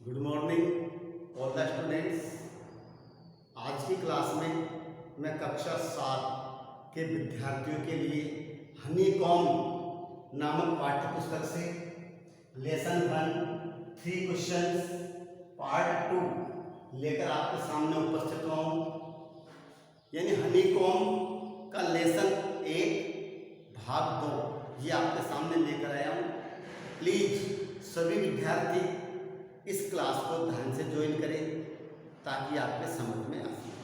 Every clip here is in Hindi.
Good morning all the students. आज की क्लास में मैं कक्षा 7 के विद्यार्थियों के लिए हनीकॉम्ब नामक पाठ्य पुस्तक से लेसन 1 3 क्वेश्चंस पार्ट 2 लेकर आपके सामने उपस्थित हुआ हूँ। यानी हनीकॉम्ब का लेसन 1 भाग 2 ये आपके सामने लेकर आया हूँ। प्लीज सभी विद्यार्थी इस क्लास को ध्यान से ज्वाइन करें ताकि आपके समझ में आ सके।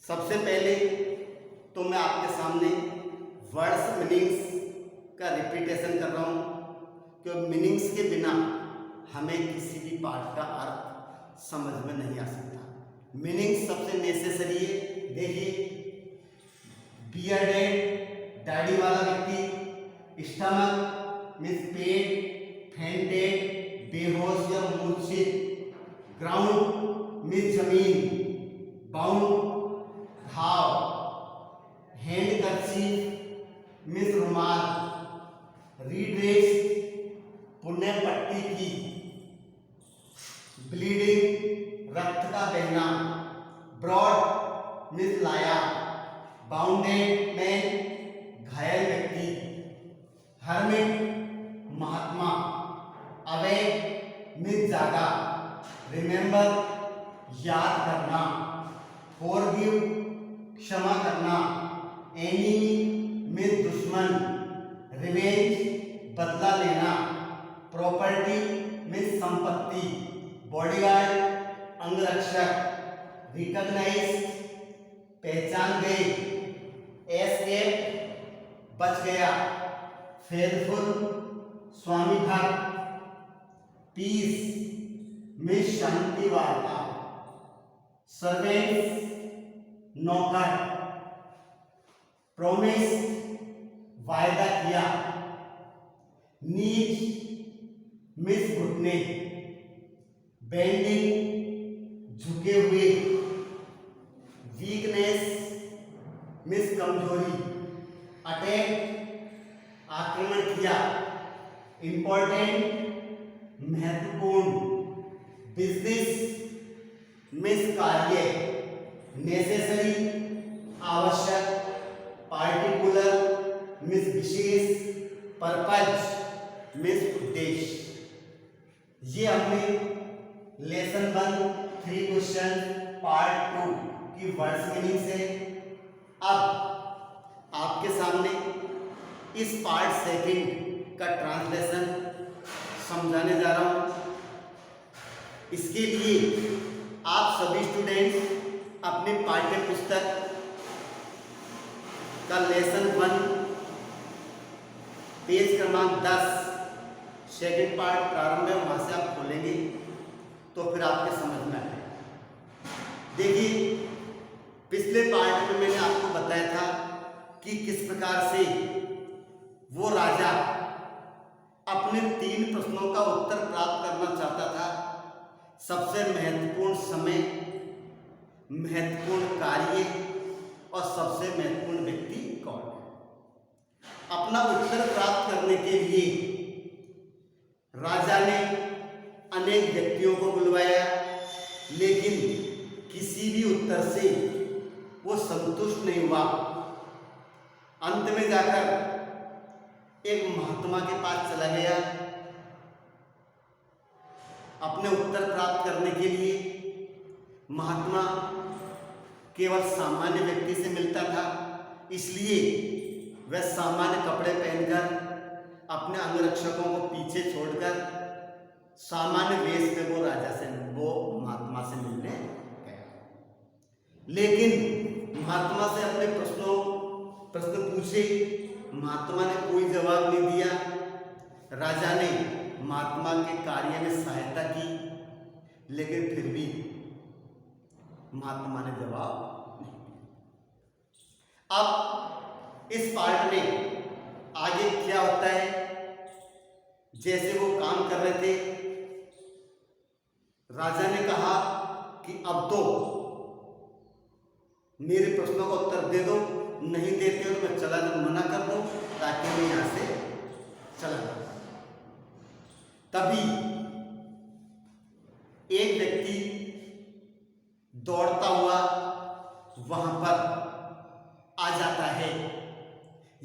सबसे पहले तो मैं आपके सामने वर्ड्स मीनिंग्स का रिपीटेशन कर रहा हूँ क्योंकि मीनिंग्स के बिना हमें किसी भी पाठ का अर्थ समझ में नहीं आ सकता। मीनिंग्स सबसे नेसेसरी है। देखिए, बियर्डेड दाढ़ी वाला व्यक्ति, स्टमक मीन्स पेट, फेंटेड बेहोश या मूर्छित, ग्राउंड मीन्स जमीन, बाउंड घाव, हैंड कर्चीफ मीन्स रुमाल, रीड्रेस पुण्य पट्टी की, ब्लीडिंग रक्त का बहना, ब्रॉड मीन्स लाया, बाउंडेड मैन घायल व्यक्ति, हर्मिट महात्मा, अवे मीन्स जागा, रिमेंबर याद करना, फॉरगिव क्षमा करना, एनिमी मीन्स दुश्मन, रिवेंज बदला लेना, प्रॉपर्टी मीन्स संपत्ति, बॉडीगार्ड अंगरक्षक, रिकॉग्नाइज पहचान गए, एस्केप बच गया, फेथफुल स्वामी भक्त, पीस में शांति वार्ता, सर्वेंट्स नौकर, प्रोमिस वायदा किया, नीच मिस घुटने, बेंडिंग झुके हुए, वीकनेस मिस कमजोरी, अटैक आक्रमण किया, इंपॉर्टेंट महत्वपूर्ण, बिजनेस मिस कार्य, नेसेसरी आवश्यक, पार्टिकुलर मिस विशेष, पर्पज मिस उद्देश्य। ये हमने लेसन 1 3 क्वेश्चन पार्ट 2 की वर्ड्स मीनिंग से। अब आपके सामने इस पार्ट 2 का ट्रांसलेशन समझाने जा रहा हूं। इसके लिए आप सभी स्टूडेंट्स अपने पाठ्य पुस्तक का लेसन 1 पेज क्रमांक 10 सेकंड पार्ट प्रारंभ है, वहां से आप खोलेंगे तो फिर आपके समझ में आएगा। देखिए, पिछले पार्ट में मैंने आपको बताया था कि किस प्रकार से वो राजा अपने 3 प्रश्नों का उत्तर प्राप्त करना चाहता था। सबसे महत्वपूर्ण समय, महत्वपूर्ण कार्य और सबसे महत्वपूर्ण व्यक्ति कौन है। अपना उत्तर प्राप्त करने के लिए राजा ने अनेक व्यक्तियों को बुलवाया, लेकिन किसी भी उत्तर से वो संतुष्ट नहीं हुआ। अंत में जाकर एक महात्मा के पास चला गया। अपने उत्तर प्राप्त करने के लिए महात्मा केवल सामान्य व्यक्ति से मिलता था, इसलिए वह सामान्य कपड़े पहनकर अपने अंगरक्षकों को पीछे छोड़कर सामान्य वेश में वो महात्मा से मिलने गया। लेकिन महात्मा से अपने प्रश्न पूछे, महात्मा ने कोई जवाब नहीं दिया। राजा ने महात्मा के कार्य में सहायता की, लेकिन फिर भी महात्मा ने जवाब नहीं दिया। अब इस पार्ट में आगे क्या होता है, जैसे वो काम कर रहे थे, राजा ने कहा कि अब तो मेरे प्रश्नों का उत्तर दे दो, नहीं देते हो तो मैं चला जाऊं, मना कर दो ताकि मैं यहां से चला जाऊं। तभी दौड़ता हुआ वहां पर आ जाता है।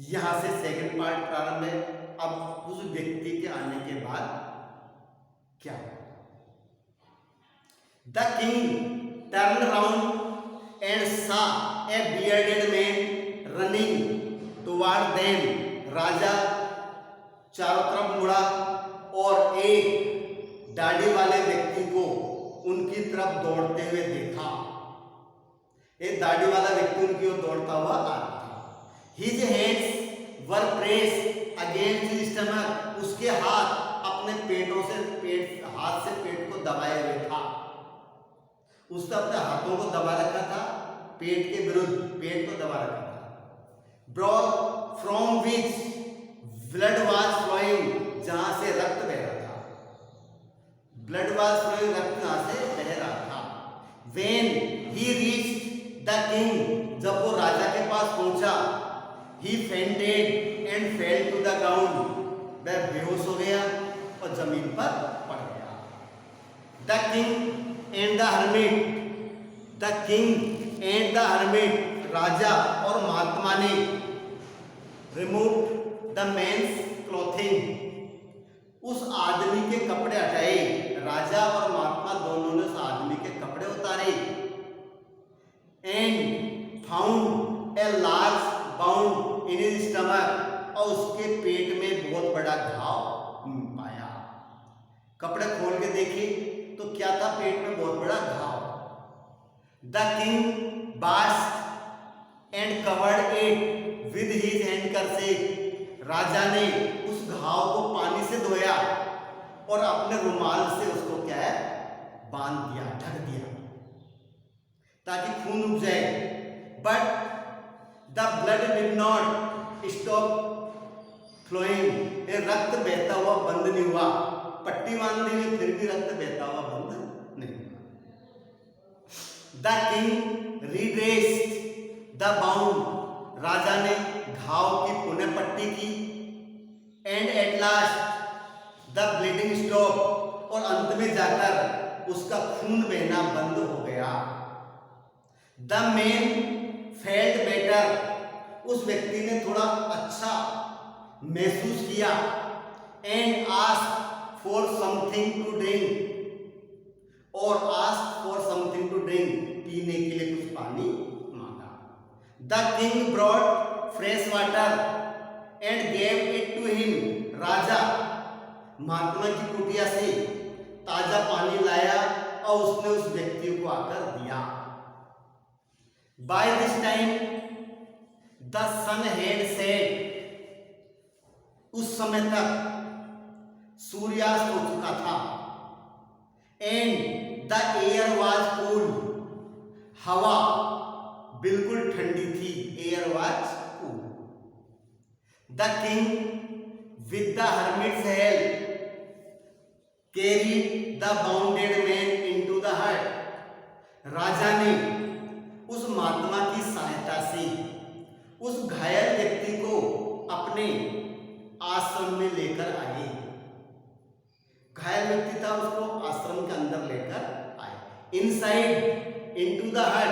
यहां से सेकंड पार्ट प्रारंभ है। अब उस व्यक्ति के आने के बाद क्या? The king turn around and saw a bearded man running toward them. राजा चारों तरफ मुड़ा और एक दाढ़ी वाले व्यक्ति को उनकी तरफ दौड़ते हुए देखा। एक दाढ़ी वाला व्यक्ति उनकी ओर दौड़ता हुआ आ रहा था। His hands were pressed against his stomach. उसके हाथ अपने हाथ से पेट को दबाए हुए था। उसने अपने हाथों को दबा रखा था, पेट के विरुद्ध पेट को दबा रखा था। Broth from which blood was flowing, जहां से रक्त बह रहा था। Blood was flowing, रक्त जहां से बह रहा था। When he reached the king, जब वो राजा के पास पहुंचा, he fainted and fell to the ground, वह बेहोश हो गया और जमीन पर पड़ गया। The king and the hermit, the king and the hermit, राजा और महात्मा ने removed the man's clothing, उस आदमी के कपड़े हटाए। राजा और महात्मा दोनों ने उस आदमी के कपड़े उतारे। And found a large wound in his stomach, और उसके पेट में बहुत बड़ा घाव पाया। कपड़े खोल के देखे तो क्या था? पेट में बहुत बड़ा घाव। The king bathed and covered it with his handkerchief, राजा ने उस घाव को पानी से धोया और अपने रुमाल से उसको क्या है? बांध दिया, ढक दिया, ताकि खून रुक जाए। But the blood did not stop flowing, रक्त बहता हुआ बंद नहीं हुआ। पट्टी बांध दी फिर भी रक्त बहता हुआ बंद नहीं हुआ। द किंग रीड्रेस्ड द बाउंड, राजा ने घाव की पुनः पट्टी की। And at last the bleeding stop, और अंत में जाकर उसका खून बहना बंद हो गया। द मैन फेल्ट बेटर, उस व्यक्ति ने थोड़ा अच्छा महसूस किया। And asked for something to drink, और asked for something to drink, पीने के लिए कुछ पानी मांगा। The king brought fresh water and gave it to him, राजा महात्मा की कुटिया से ताजा पानी लाया और उसने उस व्यक्ति को आकर दिया। By this time the sun had set, उस समय तक सूर्यास्त हो चुका था। And the air was cool, हवा बिल्कुल ठंडी थी। Air was cool. The king with the hermit's help carried the wounded man into the hut, राजा ने उस महात्मा की सहायता से उस घायल व्यक्ति को अपने आश्रम में लेकर आए। घायल व्यक्ति था, उसको आश्रम के अंदर लेकर आए। इनसाइड इनटू द हट,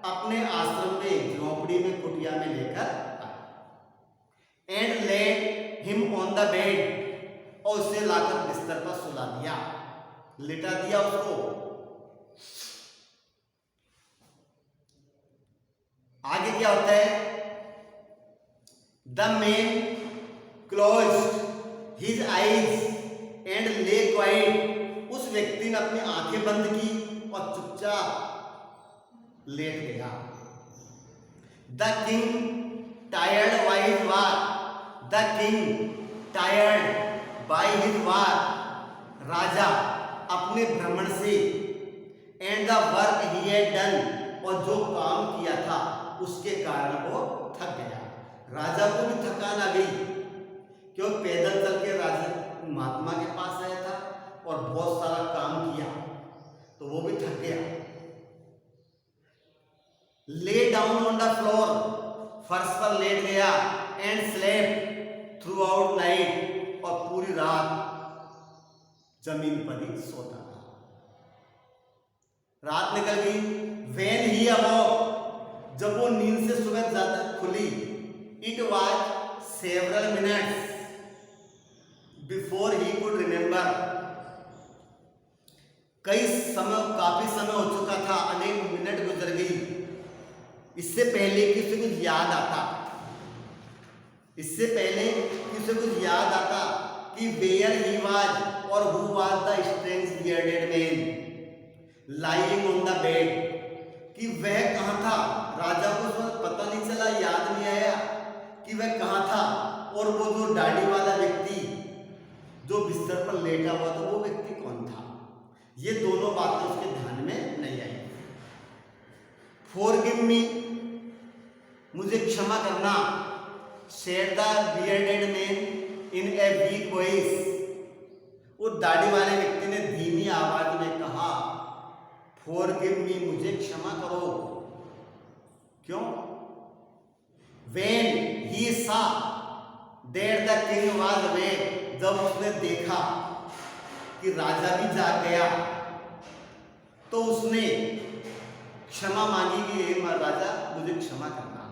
अपने आश्रम में झोपड़ी में कुटिया में लेकर आए। And led him on the bed, और उसे लाकर बिस्तर पर सुला दिया, लिटा दिया उसको। आगे क्या होता है? The man closed his eyes and ले क्वाइट, उस व्यक्ति ने अपनी आंखें बंद की और चुपचाप लेट गया। The king tired by his walk, the king tired by his walk, राजा अपने भ्रमण से, and the work he had done, और जो काम किया था उसके कारण वो थक गया। राजा को भी थकान आ गई, क्यों? पैदल चल के राजा महात्मा के पास आया था और बहुत सारा काम किया, तो वो भी थक गया। Lay down on the floor, फर्श पर लेट गया। And slept throughout night, और पूरी रात जमीन पर ही सोता था। रात निकल गई। व्हेन ही अवोक, जब वो नींद से सुबह ज्यादा खुली, it was several minutes before he could remember, काफी समय हो चुका था, अनेक मिनट गुजर गई इससे पहले कि उसे कुछ याद आता, इससे पहले कि उसे कुछ याद आता कि वेयर ही वाज और who was the strange bearded man lying on the bed, कि वह कहाँ था। राजा को उस वक्त पता नहीं चला, याद नहीं आया कि वह कहाँ था, और वो जो दाढ़ी वाला व्यक्ति जो बिस्तर पर लेटा हुआ था वो व्यक्ति कौन था। ये दोनों बातें उसके ध्यान में नहीं आई। फॉरगिव मी, मुझे क्षमा करना, said the bearded man in a week voice, वो दाढ़ी वाले व्यक्ति ने धीमी आवाज में कहा, फॉरगिव मी, मुझे क्षमा करो। क्यों? When he saw that the king was awake, जब उसने देखा कि राजा भी जाग गया, तो उसने क्षमा मांगी कि हे राजा, मुझे क्षमा करना।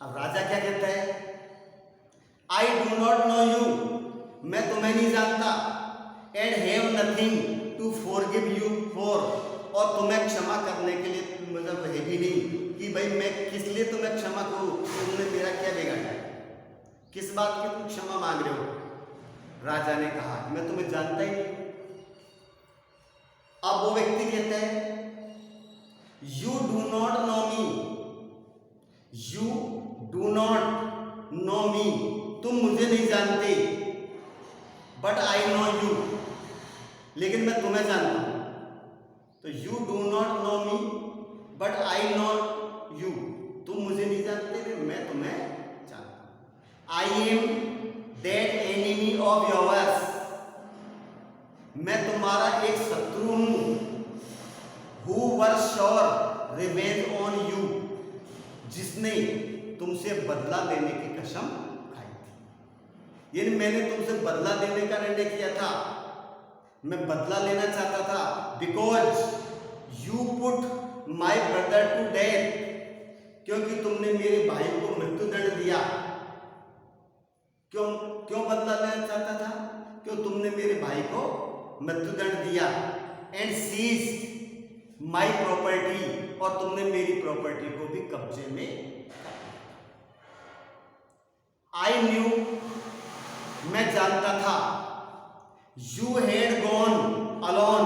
अब राजा क्या कहता है? I do not know you, मैं तुम्हें नहीं जानता, and have nothing to forgive you for, और तुम्हें क्षमा करने के लिए मतलब है भी नहीं कि भाई मैं किस लिए तुम्हें क्षमा करूं, तुमने मेरा क्या बिगाड़ा है, किस बात की तुम क्षमा मांग रहे हो। राजा ने कहा मैं तुम्हें जानता ही नहीं। अब वो व्यक्ति कहता है, you do not know me, you do not know me, तुम मुझे नहीं जानते, बट आई नो यू, लेकिन मैं तुम्हें जानता हूं। तो you do not know me but I know you, तुम मुझे नहीं जानते, मैं तुम्हें जानता हूं। I am that enemy of yours, मैं तुम्हारा एक शत्रु हूं। Who were sure revenge on you, जिसने तुमसे बदला लेने की कसम खाई थी। यानी मैंने तुमसे बदला लेने का निर्णय किया था, मैं बदला लेना चाहता था, because you put my brother to death, क्योंकि तुमने मेरे भाई को मृत्युदंड दिया। क्यों बदला लेना चाहता था? क्यों तुमने मेरे भाई को मृत्युदंड दिया। एंड सीज्ड माई प्रॉपर्टी, और तुमने मेरी प्रॉपर्टी को भी कब्जे में। आई न्यू, मैं जानता था, you had gone alone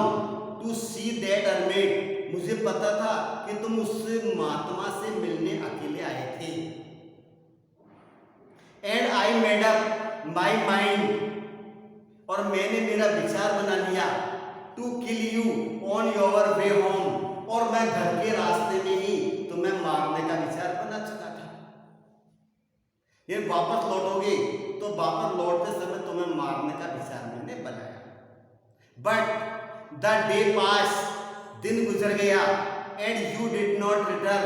to see that hermit, मुझे पता था कि तुम उस महात्मा से मिलने अकेले आए थे। And I made up my mind, और मैंने मेरा विचार बना लिया, to kill you on your way home, और मैं घर के रास्ते में ही तुम्हें मारने का विचार बना चुका था। ये वापस लौटोगे तो वापस लौटते समय तुम्हें मारने का विचार मैंने बनाया। बट द डे पास, दिन गुजर गया, and you did not return,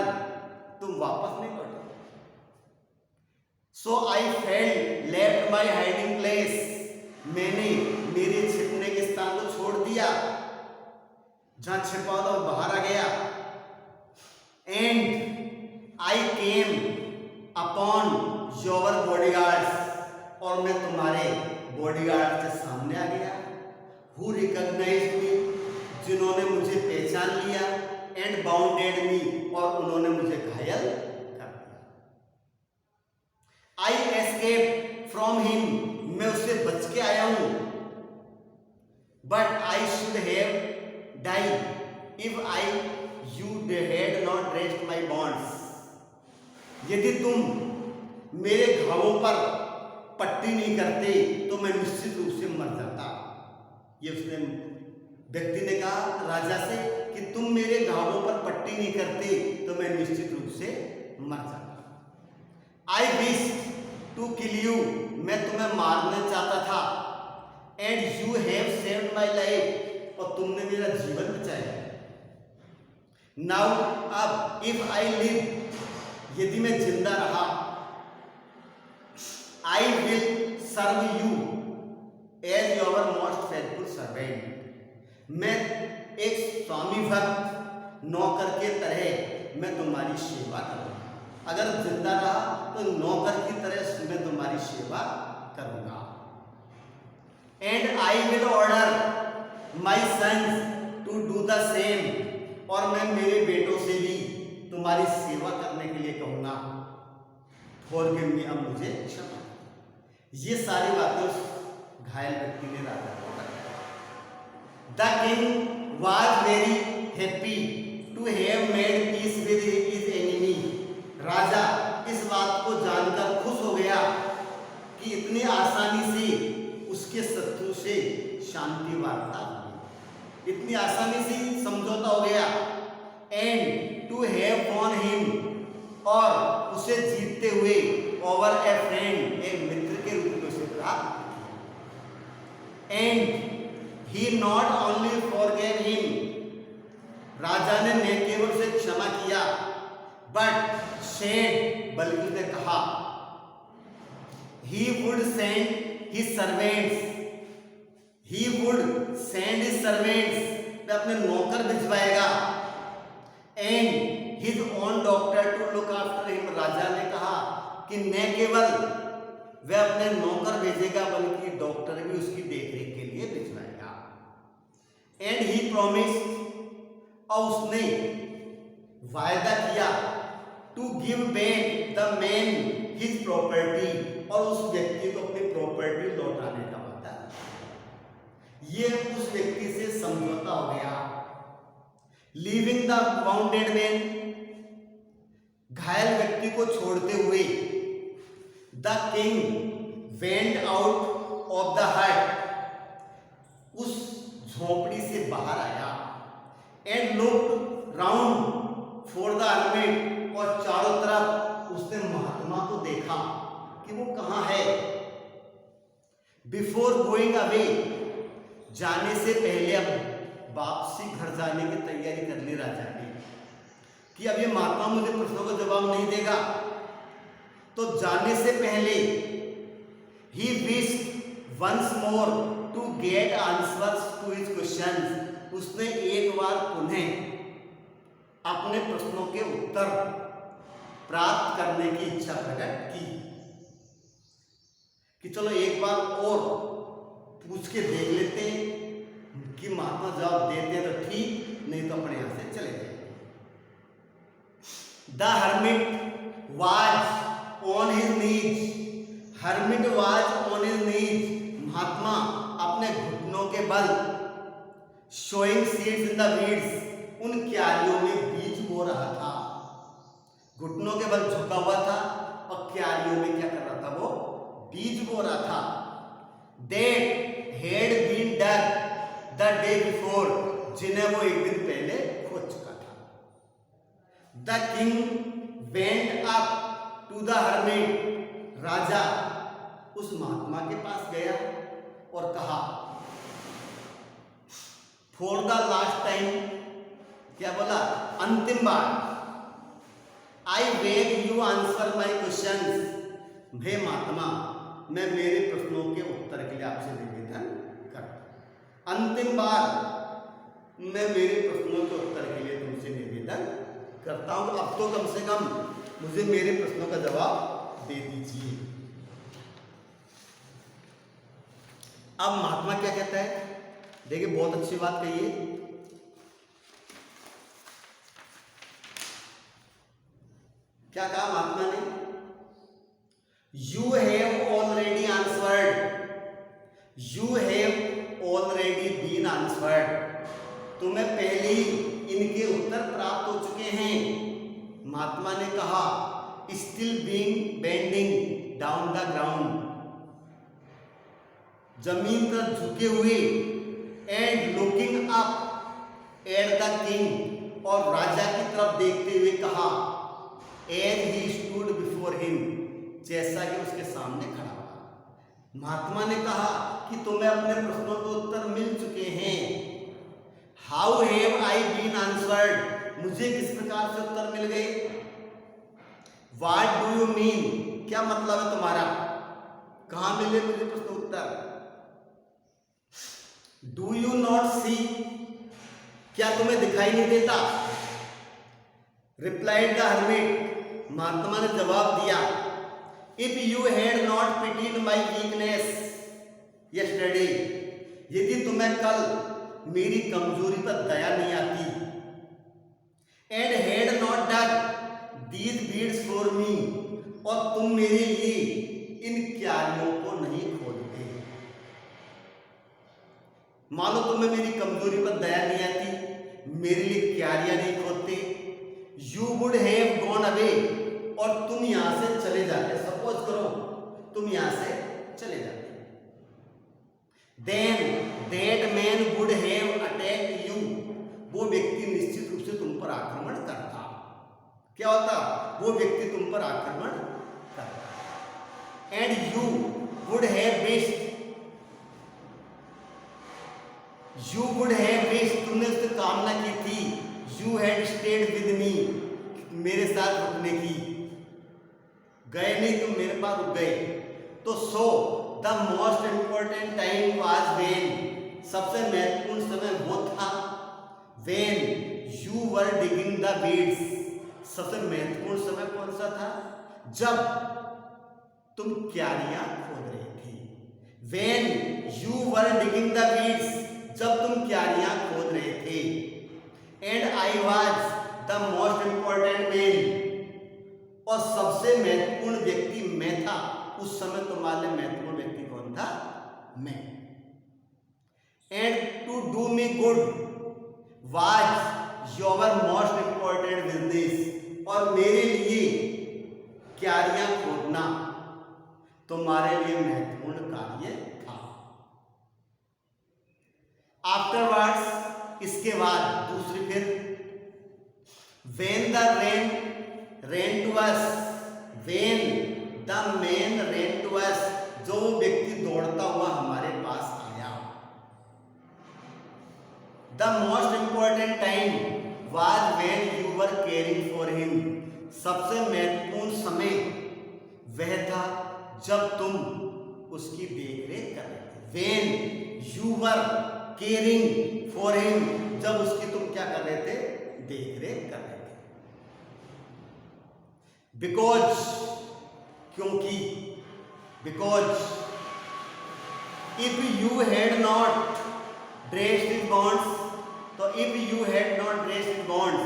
तुम वापस नहीं लौटे। So I felt left my hiding place, मैंने मेरे छिपने के स्थान को छोड़ दिया, जहां छिपा था बाहर आ गया। And I came upon your bodyguards, और मैं तुम्हारे बॉडीगार्ड के सामने आ गया। हु रिकॉग्नाइज्ड मी, जिन्होंने मुझे पहचान लिया। एंड बाउंडेड मी, और उन्होंने मुझे घायल कर दिया। आई एस्केप फ्रॉम हिम, मैं उससे बच के आया हूं। But I should have died if I you had not rest my bonds, यदि तुम मेरे घावों पर पट्टी नहीं करते तो मैं निश्चित रूप से मर जाता। ये उसने व्यक्ति ने कहा राजा से कि तुम मेरे घावों पर पट्टी नहीं करते तो मैं निश्चित रूप से मर जाता। I wish to kill you, मैं तुम्हें मारना चाहता था। And you have saved my life, और तुमने मेरा जीवन बचाया। नाउ अब इफ आई लिव, यदि मैं जिंदा रहा, I will serve you as your most faithful servant, मैं एक स्वामी भक्त नौकर के तरह मैं तुम्हारी सेवा करूंगा। अगर जिंदा रहा तो नौकर की तरह मैं तुम्हारी सेवा करूंगा। And I will order my sons to do the same, और मैं मेरे बेटों से भी तुम्हारी सेवा करने के लिए कहूंगा। फॉरगिव मी, अब मुझे क्षमा। ये सारी बातें उस घायल व्यक्ति ने राजा को बताया। The king was very happy to have made peace with his enemy. राजा इस बात को जानकर खुश हो गया कि इतनी आसानी से उसके शत्रु से शांति वार्ता हुई, इतनी आसानी से समझौता हो गया। And to have won him, और उसे जीतते हुए ओवर ए फ्रेंड, एक मित्र के रूप में उसे प्राप्त। And he not only forgave him, राजा ने न केवल उसे क्षमा किया, बट सेड, बल्कि उसने कहा, he would send his servants, he would send his servants, वह अपने नौकर भिजवाएगा, and his own doctor to look after him, राजा ने कहा कि न केवल वह अपने नौकर भेजेगा बल्कि डॉक्टर भी उसकी देखरेख के लिए भिजवाएगा। and he promised, और उसने वायदा किया, to give back the man his property, और उस व्यक्ति को अपनी प्रॉपर्टी लौटाने का वादा। ये उस व्यक्ति से समझौता हो गया। लीविंग द वाउंडेड मैन, घायल व्यक्ति को छोड़ते हुए, the king went out of the हट, उस झोपड़ी से बाहर आया। And looked round for the hermit, और चारों तरफ उसने महात्मा को देखा कि वो कहाँ है। बिफोर गोइंग अवे, जाने से पहले, अब वापसी घर जाने की तैयारी कर ली राजा ने कि अब ये महात्मा मुझे प्रश्नों का जवाब नहीं देगा, तो जाने से पहले ही wished once more to get answers to his questions, उसने एक बार पुनः अपने प्रश्नों के उत्तर प्राप्त करने की इच्छा प्रकट की कि चलो एक बार और पूछ के देख लेते हैं कि महात्मा जवाब देते हैं तो ठीक, नहीं तो अपने यहां से चले जाएंगे। The hermit was on his knees, hermit was on his knees, महात्मा अपने घुटनों के बल, sowing seeds in the weeds, उन क्यारियों में बीज बो रहा था। घुटनों के बल झुका हुआ था और क्यारियों में क्या कर रहा था, वो बीज बो रहा था। That had been dug the day before, जिन्हें वो एक दिन पहले खोद चुका था। The king went up to the hermit, राजा उस महात्मा के पास गया और कहा, for the last time, क्या बोला, अंतिम बार, I beg you answer my questions, हे महात्मा मैं मेरे प्रश्नों के उत्तर के लिए आपसे निवेदन करता हूं। अंतिम बार मैं मेरे प्रश्नों के उत्तर के लिए तुमसे निवेदन करता हूं, अब तो कम से कम मुझे मेरे प्रश्नों का जवाब दे दीजिए। अब महात्मा क्या कहता है, देखिए बहुत अच्छी बात कही है। क्या कहा महात्मा ने, you have already answered, you have already been answered, तुम्हें पहले ही इनके उत्तर प्राप्त हो चुके हैं। महात्मा ने कहा, still being bending down the ground, जमीन पर झुके हुए, and looking up at the king, और राजा की तरफ देखते हुए कहा, as he stood before him, जैसा कि उसके सामने खड़ा हुआ। महात्मा ने कहा कि तुम्हें अपने प्रश्नों के उत्तर मिल चुके हैं। How have I been answered, मुझे किस प्रकार से उत्तर मिल गए। व्हाट डू यू मीन, क्या मतलब है तुम्हारा, कहां मिले मुझे प्रश्न उत्तर। डू यू नॉट सी, क्या तुम्हें दिखाई नहीं देता? रिप्लाइड द हर्मिट, महात्मा ने जवाब दिया, if you had not pitied my weakness yesterday, यदि तुम्हें कल मेरी कमजोरी पर दया नहीं आती, and had not done these beads for me, और तुम मेरे लिए इन क्यारियों को नहीं खोदते। मान लो तुम्हें मेरी कमजोरी पर दया नहीं आती, मेरे लिए क्यारियां नहीं खोदते, you would have gone away, और तुम यहां से चले जाते। सपोज करो तुम यहां से चले जाते, then that man would have attacked you, वो व्यक्ति निश्चित रूप से तुम पर आक्रमण करता। क्या होता? वो व्यक्ति तुम पर आक्रमण करता। And you would have wished, you would have wished, तुमने उससे कामना की थी, you had stayed with me, मेरे साथ रुकने की, गए नहीं तुम, मेरे पास रुक गए। तो so the most important time was when, सबसे महत्वपूर्ण समय वो था, when you were digging the weeds, सबसे महत्वपूर्ण समय कौन सा था? जब तुम क्यारियां खोद रहे थे। When you were digging the weeds, जब तुम क्यारियां खोद रहे थे। And I was the most important man, और सबसे महत्वपूर्ण व्यक्ति मैं था। उस समय तुम्हारे महत्वपूर्ण व्यक्ति कौन था? मैं। And to do me good was your most important business, और मेरे लिए क्यारियां खोदना तुम्हारे लिए महत्वपूर्ण कार्य था। आफ्टरवर्ड्स, इसके बाद दूसरी फिर, when the rain ran to us, when the man ran to us, जो व्यक्ति दौड़ता हुआ हमारे पास आया। The most important time was when you were caring for him, सबसे महत्वपूर्ण समय वह था जब तुम उसकी देखरेख कर रहे थे। When you were caring for him, जब उसकी तुम क्या कर रहे थे? देखरेख कर रहे थे। बिकॉज, क्योंकि, because if you had not dressed it bonds, तो if you had not dressed it bonds,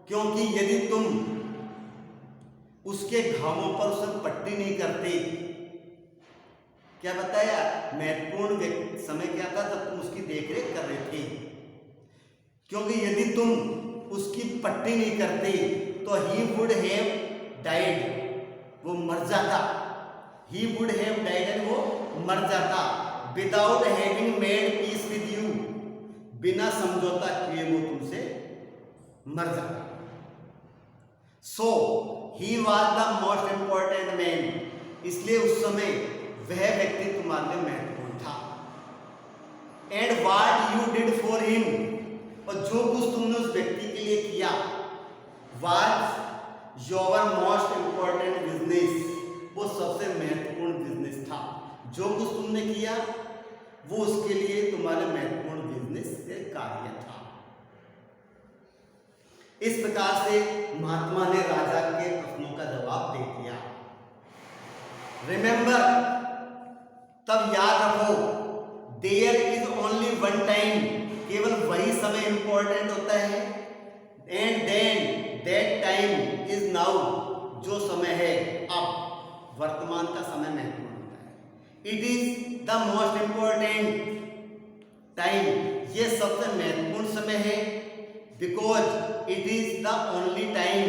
क्योंकि यदि तुम उसके घावों पर उसे पट्टी नहीं करते। क्या बताया? महत्वपूर्ण समय क्या था? जब तुम उसकी देखरेख कर रहे थे, क्योंकि यदि तुम उसकी पट्टी नहीं करते तो ही वुड हैव डाइड, वो मर जाता। ही वुड हैव डाइड, वो मर जाता। Without having made peace with you, बिना समझौता किए वो तुमसे मर जाता। So he was the most important man, इसलिए उस समय वह व्यक्ति तुम्हारे लिए महत्वपूर्ण था। And what you did for him, और जो कुछ तुमने उस व्यक्ति के लिए किया, was your most important business, वो सबसे महत्वपूर्ण बिजनेस था। जो कुछ तुमने किया वो उसके लिए तुम्हारे महत्वपूर्ण बिजनेस के कार्य था। इस प्रकार से महात्मा ने राजा के प्रश्नों का जवाब दे दिया। रिमेंबर, तब याद रखो, there is only one time, केवल वही समय इंपॉर्टेंट होता है। And then that time is now, जो समय है अब, वर्तमान का समय महत्वपूर्ण होता है। It is the most important time, ये सबसे महत्वपूर्ण समय है। Because it is the only time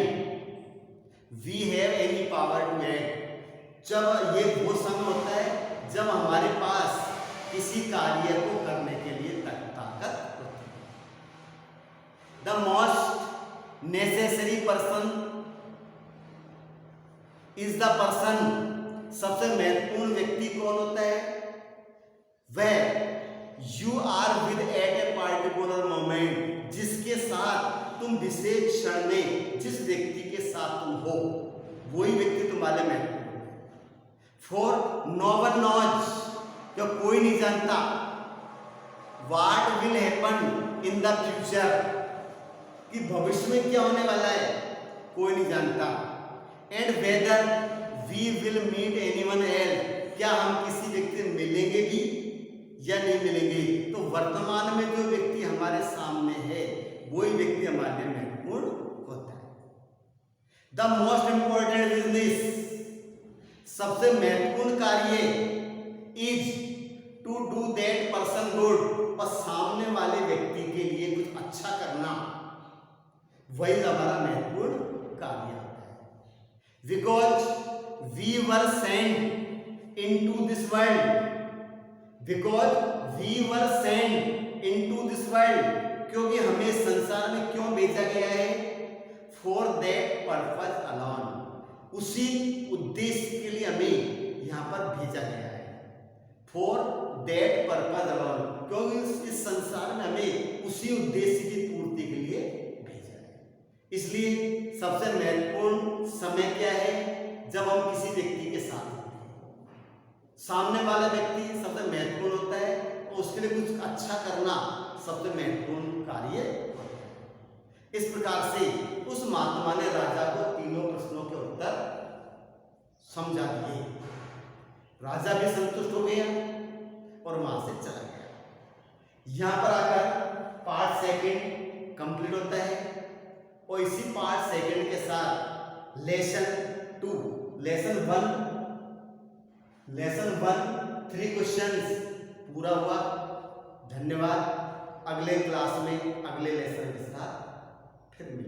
we have any power to act, जब ये वो समय होता है जब हमारे पास किसी कार्य को करने के लिए ताकत होती है। The most necessary person is the person, सबसे महत्वपूर्ण व्यक्ति कौन होता है? वह you are with at a particular moment, जिसके साथ तुम विशेष क्षण में जिस व्यक्ति के साथ तुम हो, वही व्यक्ति तुम्हारे महत्वपूर्ण है। फॉर नो वन नॉज, जो कोई नहीं जानता what will happen in the future, कि भविष्य में क्या होने वाला है कोई नहीं जानता। And whether we will meet anyone else, क्या हम किसी व्यक्ति से मिलेंगे भी या नहीं मिलेंगे। तो वर्तमान में जो व्यक्ति हमारे सामने है वही व्यक्ति हमारे लिए महत्वपूर्ण होता है। द मोस्ट इंपॉर्टेंट बिजनेस, सबसे महत्वपूर्ण कार्य is to do that person good, और सामने वाले व्यक्ति के लिए कुछ अच्छा करना, वही हमारा महत्वपूर्ण कार्य होता है। Because we were sent into this world, because we were sent into this world, क्योंकि हमें संसार में क्यों भेजा गया है, फॉर दैट पर्पज अलोन, उसी उद्देश्य के लिए हमें यहाँ पर भेजा गया है। फॉर दैट पर्पज अलोन, क्योंकि इस संसार में हमें उसी उद्देश्य की पूर्ति के लिए भेजा है। इसलिए सबसे महत्वपूर्ण समय क्या है, जब हम किसी व्यक्ति के साथ होते हैं। सामने वाला व्यक्ति सबसे महत्वपूर्ण होता है और उसके लिए कुछ अच्छा करना सबसे महत्वपूर्ण कार्य होता है। इस प्रकार से उस महात्मा ने राजा को तीनों प्रश्नों के उत्तर समझा दिए। राजा भी संतुष्ट हो गया और वहां से चला गया। यहां पर आकर पार्ट सेकंड कंप्लीट होता है और इसी पार्ट सेकंड के साथ लेसन 2, लेसन 1 3 क्वेश्चंस पूरा हुआ। धन्यवाद। अगले क्लास में अगले लेसन के साथ फिर मिलेंगे।